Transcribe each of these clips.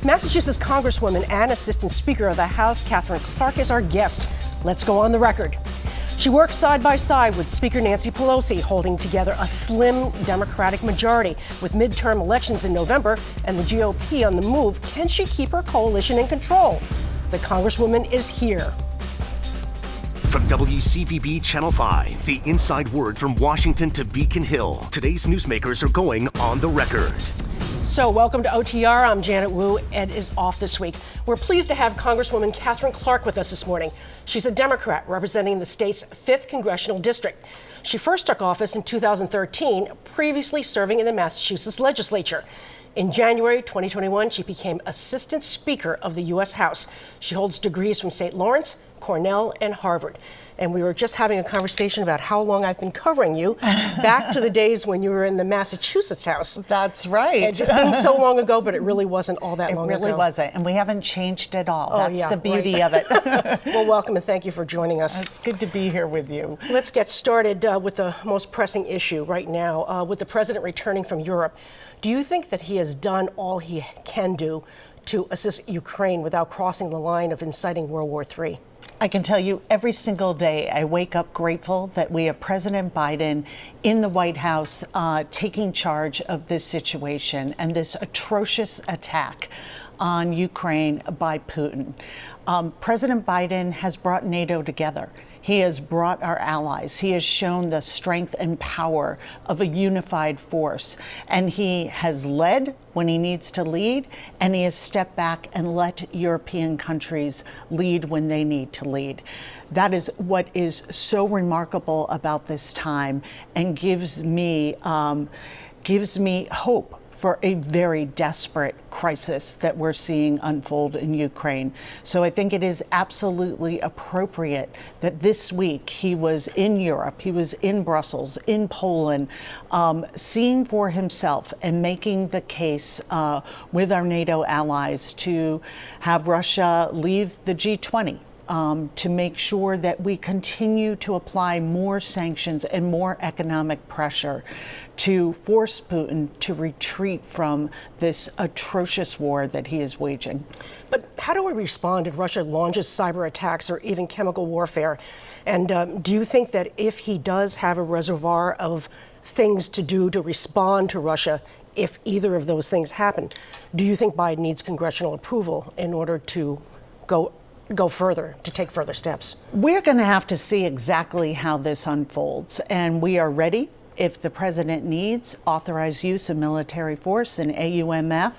Massachusetts Congresswoman and Assistant Speaker of the House, Katherine Clark, is our guest. Let's go on the record. She works side by side with Speaker Nancy Pelosi, holding together a slim Democratic majority. With midterm elections in November and the GOP on the move, can she keep her coalition in control? The Congresswoman is here. From WCVB Channel 5, the inside word from Washington to Beacon Hill. Today's newsmakers are going on the record. So welcome to OTR. I'm Janet Wu. Ed is off this week. We're pleased to have Congresswoman Katherine Clark with us this morning. She's a Democrat representing the state's 5th congressional district. She first took office in 2013, previously serving in the Massachusetts legislature. In January 2021, she became Assistant Speaker of the U.S. House. She holds degrees from St. Lawrence, Cornell, and Harvard. And we were just having a conversation about how long I've been covering you, back to the days when you were in the Massachusetts House. That's right. It just seems so long ago, but it really wasn't all that long ago. It really wasn't, and we haven't changed at all. That's the beauty right. of it. Well, welcome and thank you for joining us. It's good to be here with you. Let's get started with the most pressing issue right now. With the president returning from Europe, do you think that he has done all he can do to assist Ukraine without crossing the line of inciting World War III? I can tell you every single day I wake up grateful that we have President Biden in the White House taking charge of this situation and this atrocious attack on Ukraine by Putin. President Biden has brought NATO together. He has brought our allies. He has shown the strength and power of a unified force. And he has led when he needs to lead, and he has stepped back and let European countries lead when they need to lead. That is what is so remarkable about this time and gives me hope for a very desperate crisis that we're seeing unfold in Ukraine. So I think it is absolutely appropriate that this week he was in Europe, he was in Brussels, in Poland, seeing for himself and making the case with our NATO allies to have Russia leave the G20. To make sure that we continue to apply more sanctions and more economic pressure to force Putin to retreat from this atrocious war that he is waging. But how do we respond if Russia launches cyber attacks or even chemical warfare? And do you think that if he does have a reservoir of things to do to respond to Russia, if either of those things happen, do you think Biden needs congressional approval in order to go further, to take further steps? We're going to have to see exactly how this unfolds, and we are ready. If the president needs authorized use of military force and AUMF,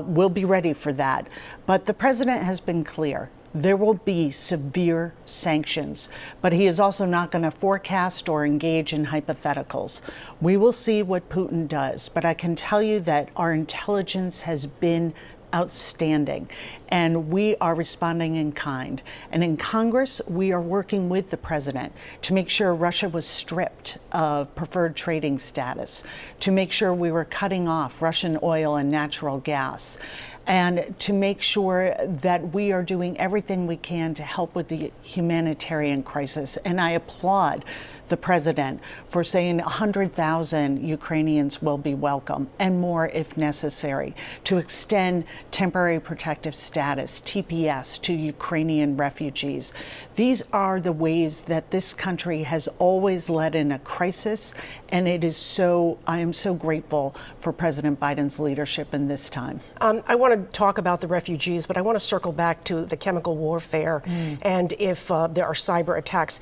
we'll be ready for that. But the president has been clear. There will be severe sanctions, but he is also not going to forecast or engage in hypotheticals. We will see what Putin does, but I can tell you that our intelligence has been outstanding, and we are responding in kind. And in Congress, we are working with the president to make sure Russia was stripped of preferred trading status, to make sure we were cutting off Russian oil and natural gas, and to make sure that we are doing everything we can to help with the humanitarian crisis. And I applaud the president for saying 100,000 Ukrainians will be welcome, and more if necessary, to extend temporary protective status, TPS, to Ukrainian refugees. These are the ways that this country has always led in a crisis, and I am so grateful for President Biden's leadership in this time. I want to talk about the refugees, but I want to circle back to the chemical warfare and if there are cyber attacks.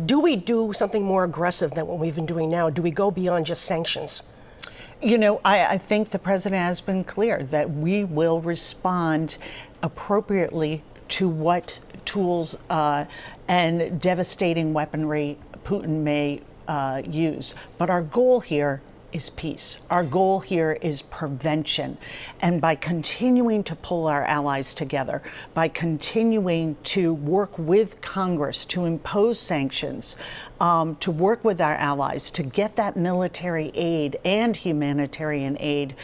Do we do something more aggressive than what we've been doing now? Do we go beyond just sanctions? You know, I think the president has been clear that we will respond appropriately to what tools and devastating weaponry Putin may use. But our goal here is peace. Our goal here is prevention. And by continuing to pull our allies together, by continuing to work with Congress to impose sanctions, to work with our allies to get that military aid and humanitarian aid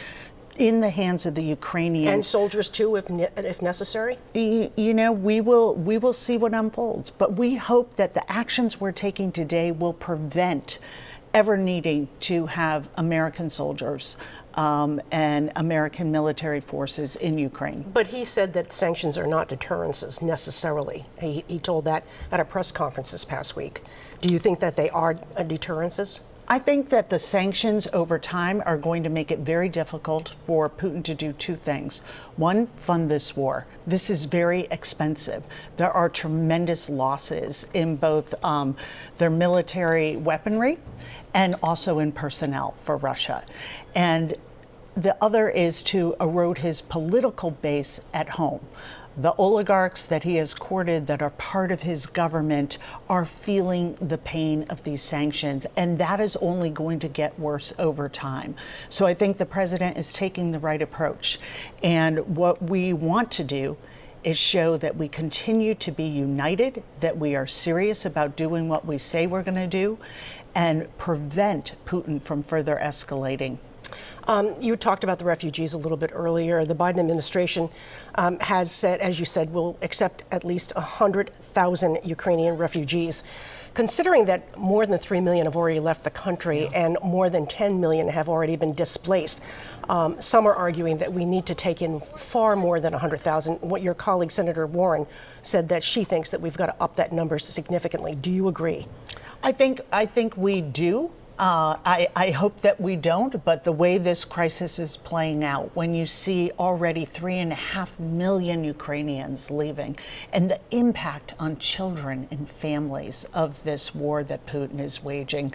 in the hands of the Ukrainians. And soldiers too, if necessary? You know, we will see what unfolds. But we hope that the actions we're taking today will prevent ever needing to have American soldiers and American military forces in Ukraine. But he said that sanctions are not deterrences necessarily. He told that at a press conference this past week. Do you think that they are deterrences? I think that the sanctions over time are going to make it very difficult for Putin to do two things. One, fund this war. This is very expensive. There are tremendous losses in both their military weaponry and also in personnel for Russia. And the other is to erode his political base at home. The oligarchs that he has courted that are part of his government are feeling the pain of these sanctions, and that is only going to get worse over time. So I think the president is taking the right approach. And what we want to do is show that we continue to be united, that we are serious about doing what we say we're going to do, and prevent Putin from further escalating. You talked about the refugees a little bit earlier. The Biden administration has said, as you said, will accept at least 100,000 Ukrainian refugees. Considering that more than 3 million have already left the country and more than 10 million have already been displaced, some are arguing that we need to take in far more than 100,000. What your colleague, Senator Warren, said that she thinks that we've got to up that number significantly. Do you agree? I think we do. I hope that we don't, but the way this crisis is playing out, when you see already 3.5 million Ukrainians leaving, and the impact on children and families of this war that Putin is waging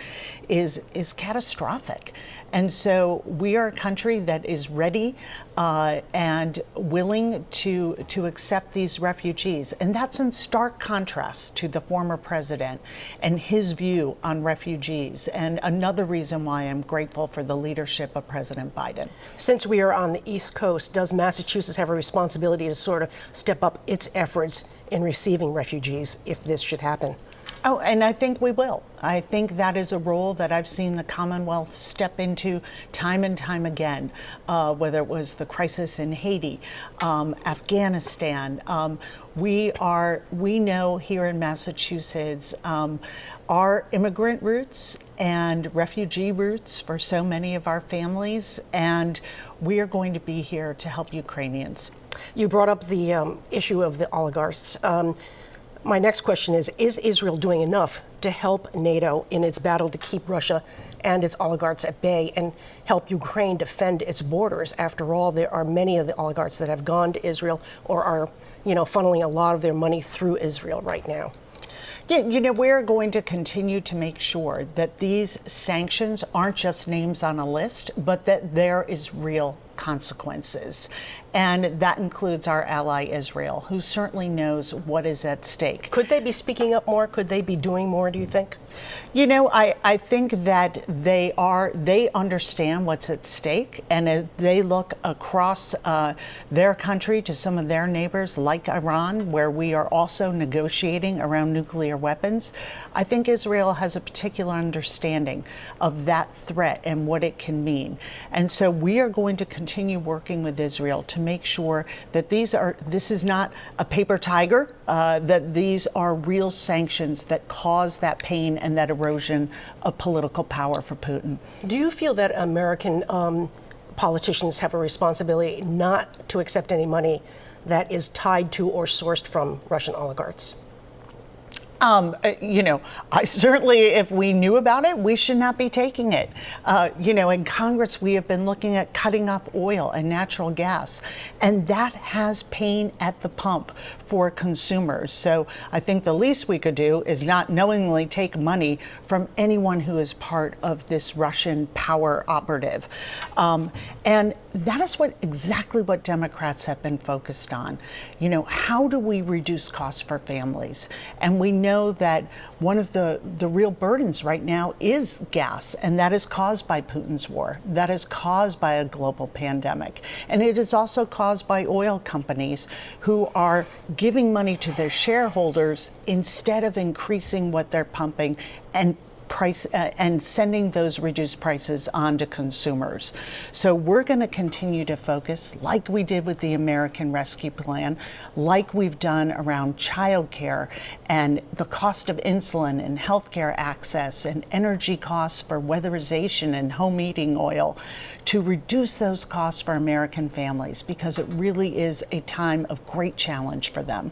is catastrophic. And so we are a country that is ready and willing to accept these refugees. And that's in stark contrast to the former president and his view on refugees. And another reason why I'm grateful for the leadership of President Biden. Since we are on the East Coast, does Massachusetts have a responsibility to sort of step up its efforts in receiving refugees if this should happen? Oh, and I think we will. I think that is a role that I've seen the Commonwealth step into time and time again, whether it was the crisis in Haiti, Afghanistan. We know here in Massachusetts our immigrant roots and refugee roots for so many of our families, and we are going to be here to help Ukrainians. You brought up the issue of the oligarchs. My next question is Israel doing enough to help NATO in its battle to keep Russia and its oligarchs at bay and help Ukraine defend its borders? After all, there are many of the oligarchs that have gone to Israel or are, funneling a lot of their money through Israel right now. Yeah, we're going to continue to make sure that these sanctions aren't just names on a list, but that there is real consequences. And that includes our ally Israel, who certainly knows what is at stake. Could they be speaking up more? Could they be doing more, do you think? I think that they understand what's at stake, and as they look across their country to some of their neighbors like Iran, where we are also negotiating around nuclear weapons, I think Israel has a particular understanding of that threat and what it can mean. And so we are going to continue working with Israel to make sure that this is not a paper tiger, that these are real sanctions that cause that pain and that erosion of political power for Putin. Do you feel that American politicians have a responsibility not to accept any money that is tied to or sourced from Russian oligarchs? I certainly, if we knew about it, we should not be taking it. In Congress, we have been looking at cutting up oil and natural gas, and that has pain at the pump for consumers. So I think the least we could do is not knowingly take money from anyone who is part of this Russian power operative. And that is exactly what Democrats have been focused on. How do we reduce costs for families? And we know that one of the real burdens right now is gas, and that is caused by Putin's war. That is caused by a global pandemic. And it is also caused by oil companies who are giving money to their shareholders instead of increasing what they're pumping and price and sending those reduced prices on to consumers. So we're going to continue to focus, like we did with the American Rescue Plan, like we've done around childcare and the cost of insulin and healthcare access and energy costs for weatherization and home heating oil, to reduce those costs for American families, because it really is a time of great challenge for them.